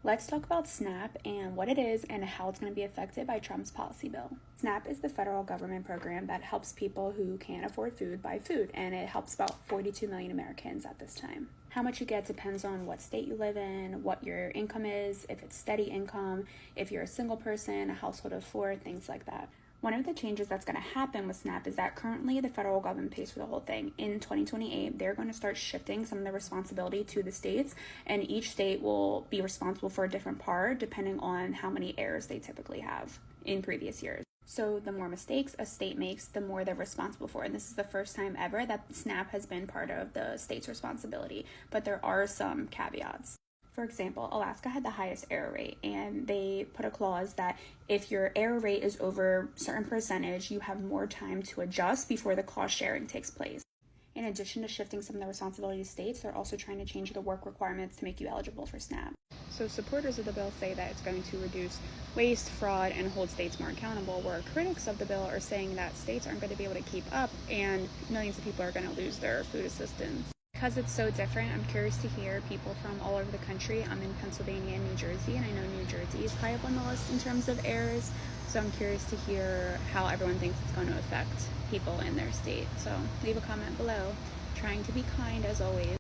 Let's talk about SNAP and what it is and how it's going to be affected by Trump's policy bill. SNAP is the federal government program that helps people who can't afford food buy food, and it helps about 42 million Americans at this time. How much you get depends on what state you live in, what your income is, if it's steady income, if you're a single person, a household of four, things like that. One of the changes that's going to happen with SNAP is that currently the federal government pays for the whole thing. In 2028, they're going to start shifting some of the responsibility to the states, and each state will be responsible for a different part depending on how many errors they typically have in previous years. So the more mistakes a state makes, the more they're responsible for. And this is the first time ever that SNAP has been part of the state's responsibility, but there are some caveats. For example, Alaska had the highest error rate, and they put a clause that if your error rate is over a certain percentage, you have more time to adjust before the cost sharing takes place. In addition to shifting some of the responsibility to states, they're also trying to change the work requirements to make you eligible for SNAP. So supporters of the bill say that it's going to reduce waste, fraud, and hold states more accountable, where critics of the bill are saying that states aren't going to be able to keep up and millions of people are going to lose their food assistance. Because it's so different, I'm curious to hear people from all over the country. I'm in Pennsylvania and New Jersey, and I know New Jersey is high up on the list in terms of errors. So I'm curious to hear how everyone thinks it's going to affect people in their state. So leave a comment below. Trying to be kind as always.